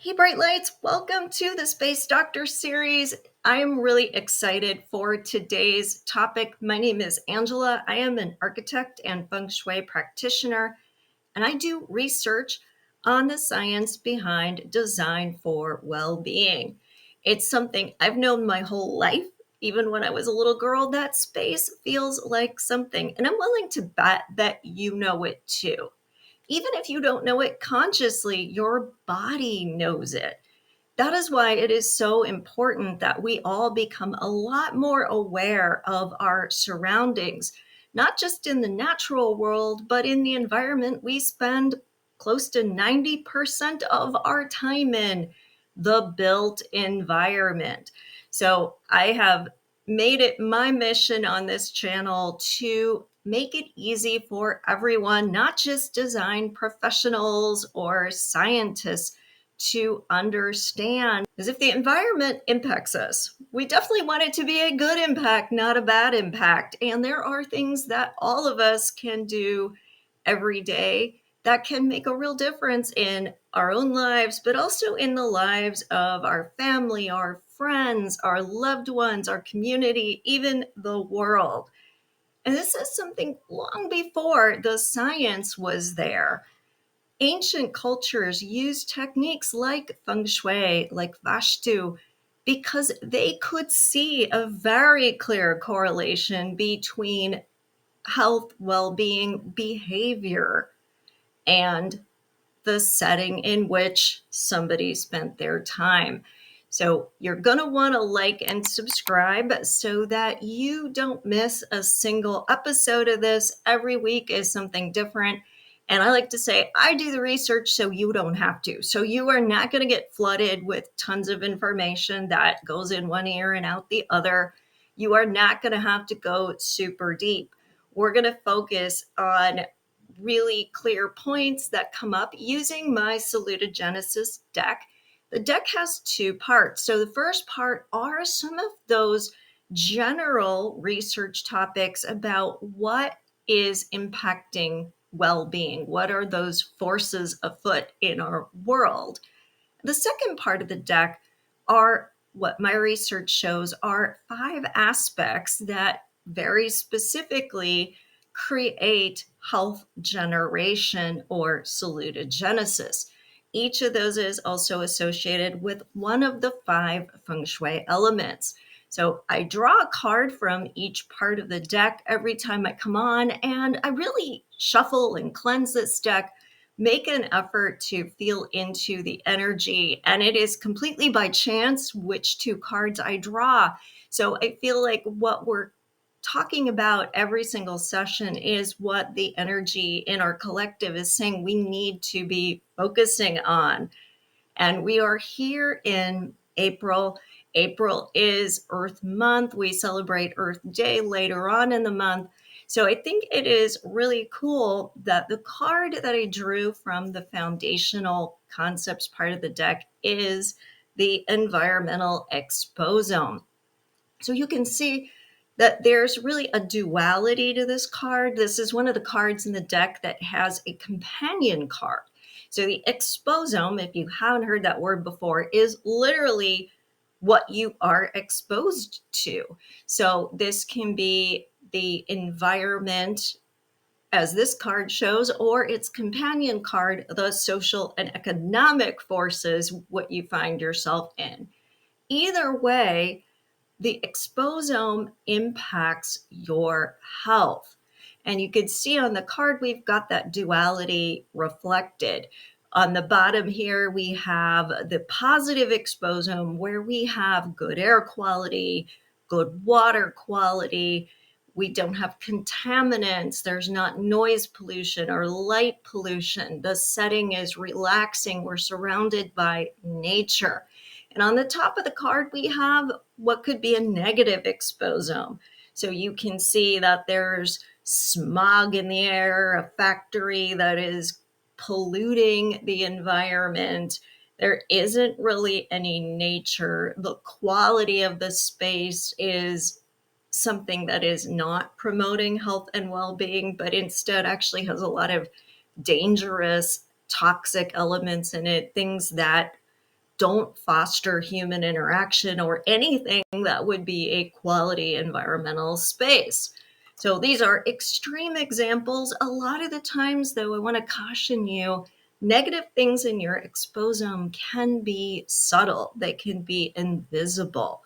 Hey, Bright Lights, welcome to the Space Doctor series. I am really excited for today's topic. My name is Angela. I am an architect and feng shui practitioner, and I do research on the science behind design for well-being. It's something I've known my whole life. Even when I was a little girl, that space feels like something, and I'm willing to bet that you know it too. Even if you don't know it consciously, your body knows it. That is why it is so important that we all become a lot more aware of our surroundings, not just in the natural world, but in the environment we spend close to 90% of our time in, the built environment. So I have made it my mission on this channel to make it easy for everyone, not just design professionals or scientists, to understand. Because if the environment impacts us, we definitely want it to be a good impact, not a bad impact. And there are things that all of us can do every day that can make a real difference in our own lives, but also in the lives of our family, our friends, our loved ones, our community, even the world. And this is something long before the science was there. Ancient cultures used techniques like feng shui, like Vastu, because they could see a very clear correlation between health, well-being, behavior, and the setting in which somebody spent their time. So you're going to want to like and subscribe so that you don't miss a single episode of this. Every week is something different. And I like to say, I do the research so you don't have to. So you are not going to get flooded with tons of information that goes in one ear and out the other. You are not going to have to go super deep. We're going to focus on really clear points that come up using my Salutogenesis deck. The deck has two parts. So the first part are some of those general research topics about what is impacting well-being. What are those forces afoot in our world? The second part of the deck are what my research shows are 5 aspects that very specifically create health generation or salutogenesis. Each of those is also associated with one of the 5 feng shui elements. So I draw a card from each part of the deck every time I come on, and I really shuffle and cleanse this deck, make an effort to feel into the energy. And it is completely by chance which 2 cards I draw. So I feel like what we're talking about every single session is what the energy in our collective is saying we need to be focusing on. And we are here in April. April is Earth Month. We celebrate Earth Day later on in the month. So I think it is really cool that the card that I drew from the foundational concepts part of the deck is the environmental exposome. So you can see that there's really a duality to this card. This is one of the cards in the deck that has a companion card. So the exposome, if you haven't heard that word before, is literally what you are exposed to. So this can be the environment, as this card shows, or its companion card, the social and economic forces, what you find yourself in. Either way, the exposome impacts your health. And you can see on the card, we've got that duality reflected. On the bottom here, we have the positive exposome where we have good air quality, good water quality. We don't have contaminants. There's not noise pollution or light pollution. The setting is relaxing. We're surrounded by nature. And on the top of the card, we have what could be a negative exposome. So you can see that there's smog in the air, a factory that is polluting the environment. There isn't really any nature. The quality of the space is something that is not promoting health and well-being, but instead actually has a lot of dangerous, toxic elements in it, things that don't foster human interaction or anything that would be a quality environmental space. So these are extreme examples. A lot of the times, though, I want to caution you, negative things in your exposome can be subtle. They can be invisible.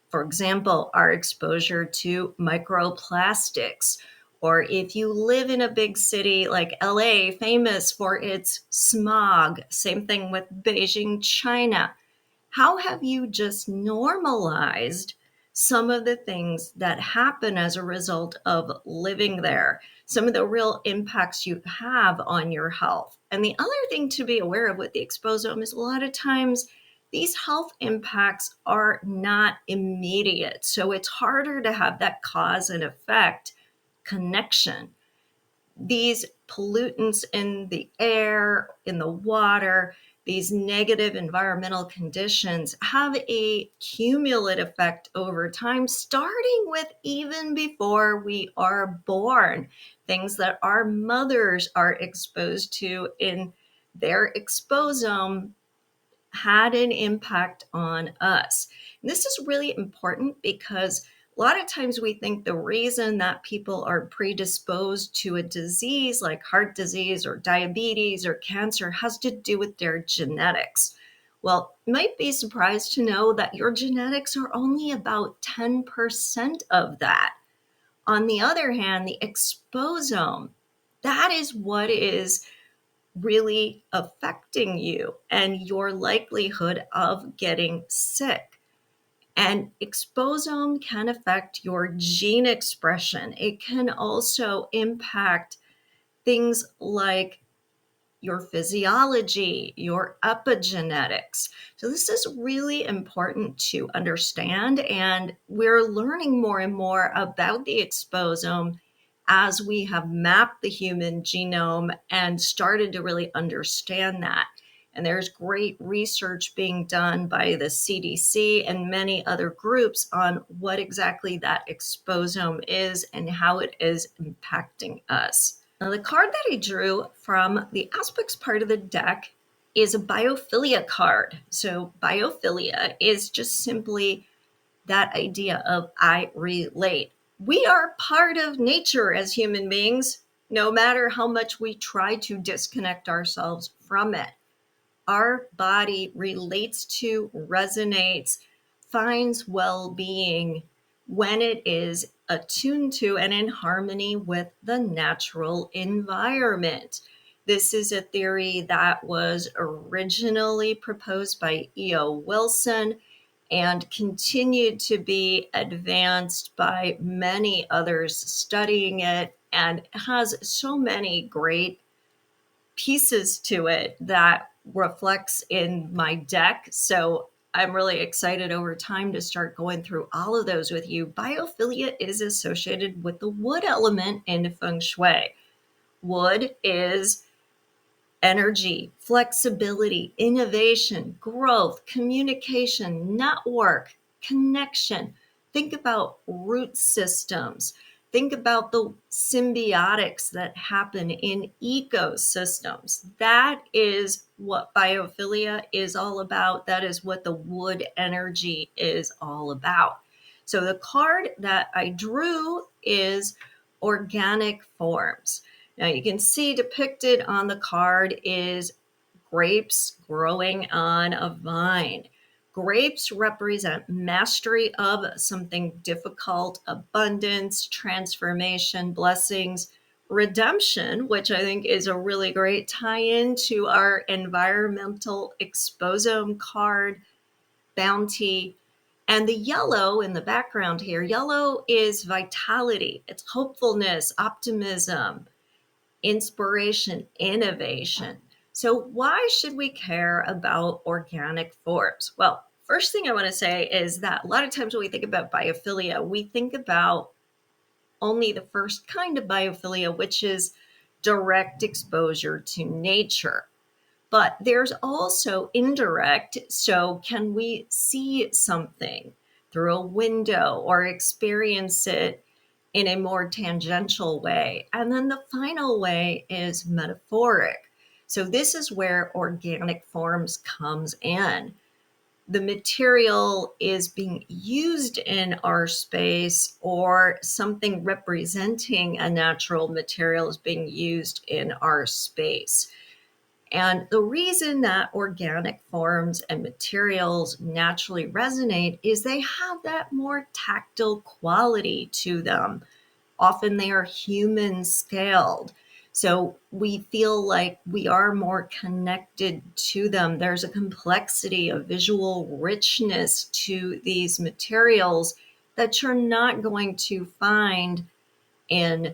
For example, our exposure to microplastics, or if you live in a big city like LA, famous for its smog, same thing with Beijing, China. How have you just normalized some of the things that happen as a result of living there? Some of the real impacts you have on your health. And the other thing to be aware of with the exposome is a lot of times these health impacts are not immediate. So it's harder to have that cause and effect connection. These pollutants in the air, in the water, these negative environmental conditions have a cumulative effect over time, starting with even before we are born. Things that our mothers are exposed to in their exposome had an impact on us. And this is really important because a lot of times we think the reason that people are predisposed to a disease like heart disease or diabetes or cancer has to do with their genetics. Well, you might be surprised to know that your genetics are only about 10% of that. On the other hand, the exposome, that is what is really affecting you and your likelihood of getting sick. And exposome can affect your gene expression. It can also impact things like your physiology, your epigenetics. So this is really important to understand, and we're learning more and more about the exposome as we have mapped the human genome and started to really understand that. And there's great research being done by the CDC and many other groups on what exactly that exposome is and how it is impacting us. Now, the card that I drew from the aspects part of the deck is a biophilia card. So biophilia is just simply that idea of I relate. We are part of nature as human beings, no matter how much we try to disconnect ourselves from it. Our body relates to, resonates, finds well being when it is attuned to and in harmony with the natural environment. This is a theory that was originally proposed by E.O. Wilson and continued to be advanced by many others studying it, and has so many great pieces to it that reflects in my deck. So I'm really excited over time to start going through all of those with you. Biophilia is associated with the wood element in feng shui. Wood is energy, flexibility, innovation, growth, communication, network, connection. Think about root systems. Think about the symbiotics that happen in ecosystems. That is what biophilia is all about. That is what the wood energy is all about. So the card that I drew is organic forms. Now you can see depicted on the card is grapes growing on a vine. Grapes represent mastery of something difficult, abundance, transformation, blessings, redemption, which I think is a really great tie-in to our environmental exposome card, bounty. And the yellow in the background here, yellow is vitality, it's hopefulness, optimism, inspiration, innovation. So, why should we care about organic forms? Well, first thing I want to say is that a lot of times when we think about biophilia, we think about only the first kind of biophilia, which is direct exposure to nature. But there's also indirect. So, can we see something through a window or experience it in a more tangential way? And then the final way is metaphoric. So, this is where organic forms comes in. the material is being used in our space, or something representing a natural material is being used in our space. And the reason that organic forms and materials naturally resonate is they have that more tactile quality to them. Often they are human scaled. So we feel like we are more connected to them. There's a complexity of visual richness to these materials that you're not going to find in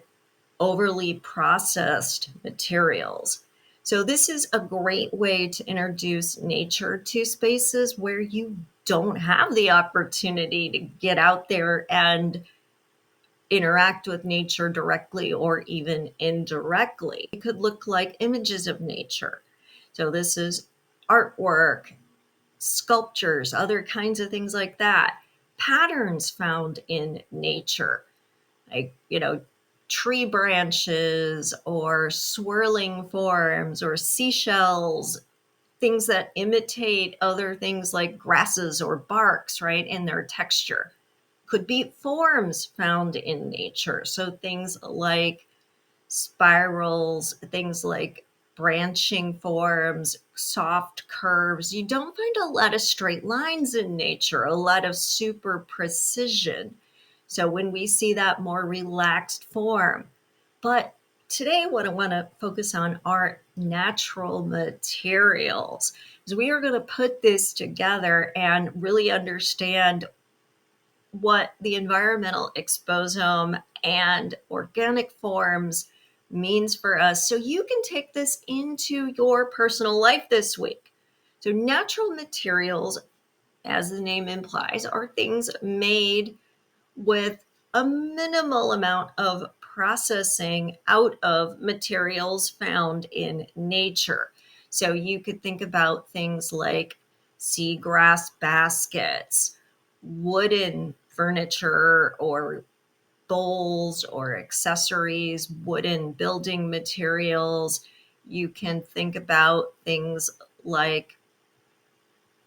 overly processed materials. So this is a great way to introduce nature to spaces where you don't have the opportunity to get out there and interact with nature directly or even indirectly. It could look like images of nature. So this is artwork, sculptures, other kinds of things like that. Patterns found in nature, like, tree branches or swirling forms or seashells, things that imitate other things like grasses or barks, right, in their texture. Could be forms found in nature. So things like spirals, things like branching forms, soft curves. You don't find a lot of straight lines in nature, a lot of super precision. So when we see that more relaxed form. But today, what I want to focus on are natural materials. So we are going to put this together and really understand what the environmental exposome and organic forms means for us, so you can take this into your personal life this week. So natural materials, as the name implies, are things made with a minimal amount of processing out of materials found in nature. So you could think about things like seagrass baskets, wooden furniture or bowls or accessories, wooden building materials. You can think about things like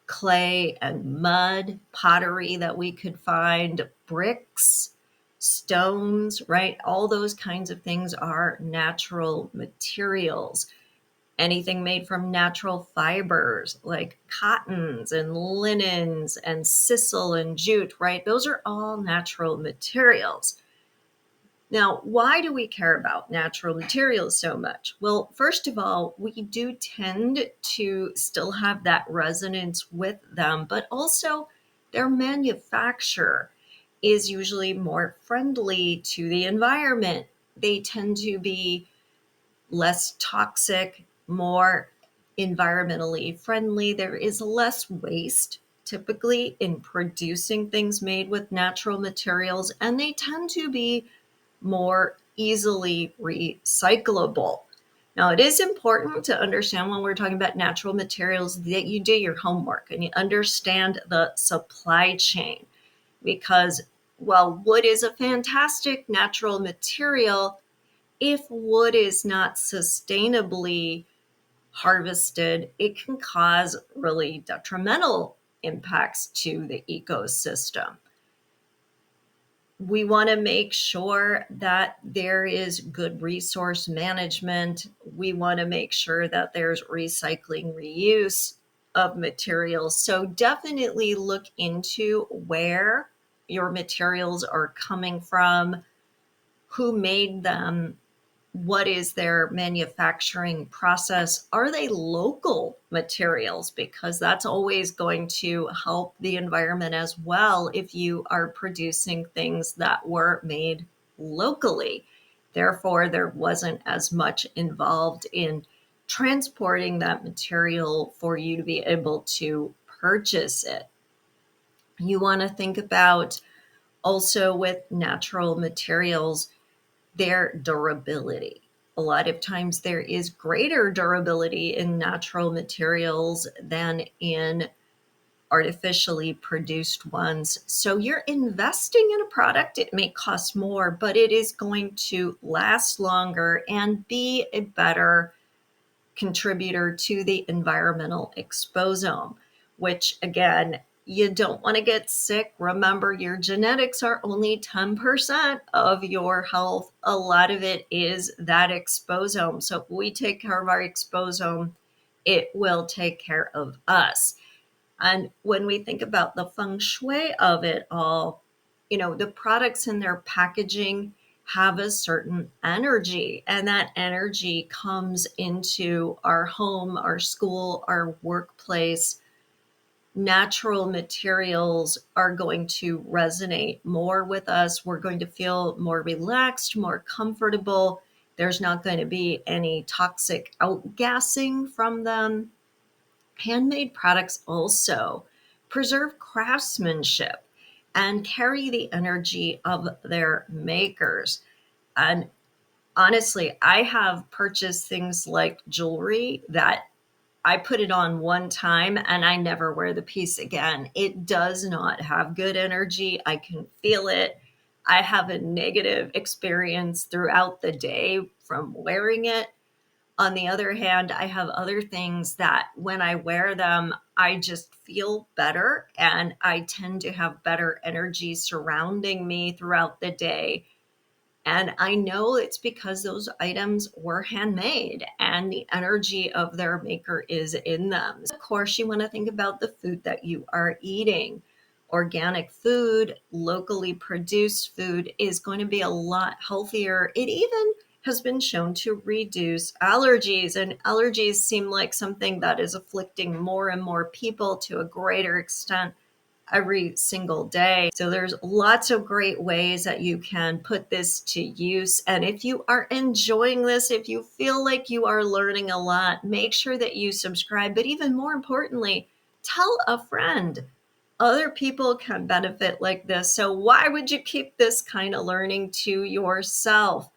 clay and mud, pottery that we could find, bricks, stones, right? All those kinds of things are natural materials. Anything made from natural fibers like cottons and linens and sisal and jute, right? Those are all natural materials. Now, why do we care about natural materials so much? Well, first of all, we do tend to still have that resonance with them, but also their manufacture is usually more friendly to the environment. They tend to be less toxic, more environmentally friendly. There is less waste typically in producing things made with natural materials, and they tend to be more easily recyclable. Now, it is important to understand when we're talking about natural materials that you do your homework and you understand the supply chain, because while wood is a fantastic natural material, if wood is not sustainably harvested, it can cause really detrimental impacts to the ecosystem. We want to make sure that there is good resource management. We want to make sure that there's recycling, reuse of materials. So definitely look into where your materials are coming from, who made them, what is their manufacturing process? Are they local materials? Because that's always going to help the environment as well if you are producing things that were made locally. Therefore, there wasn't as much involved in transporting that material for you to be able to purchase it. You want to think about also with natural materials, their durability. A lot of times there is greater durability in natural materials than in artificially produced ones. So you're investing in a product, it may cost more, but it is going to last longer and be a better contributor to the environmental exposome. which again, you don't want to get sick. Remember, your genetics are only 10% of your health. A lot of it is that exposome. So if we take care of our exposome, it will take care of us. And when we think about the feng shui of it all, the products in their packaging have a certain energy, and that energy comes into our home, our school, our workplace. Natural materials are going to resonate more with us. We're going to feel more relaxed, more comfortable. There's not going to be any toxic outgassing from them. Handmade products also preserve craftsmanship and carry the energy of their makers. And honestly, I have purchased things like jewelry that I put it on one time and I never wear the piece again. It does not have good energy. I can feel it. I have a negative experience throughout the day from wearing it. On the other hand, I have other things that when I wear them, I just feel better and I tend to have better energy surrounding me throughout the day. And I know it's because those items were handmade and the energy of their maker is in them. Of course, you want to think about the food that you are eating. Organic food, locally produced food is going to be a lot healthier. It even has been shown to reduce allergies, and allergies seem like something that is afflicting more and more people to a greater extent every single day. So there's lots of great ways that you can put this to use. And if you are enjoying this, if you feel like you are learning a lot, make sure that you subscribe. But even more importantly, tell a friend. Other people can benefit like this. So why would you keep this kind of learning to yourself?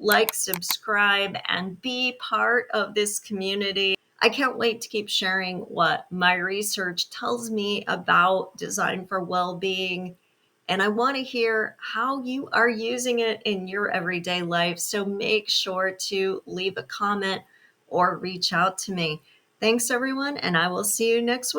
Like, subscribe, and be part of this community. I can't wait to keep sharing what my research tells me about design for well-being. And I want to hear how you are using it in your everyday life. So make sure to leave a comment or reach out to me. Thanks, everyone, and I will see you next week.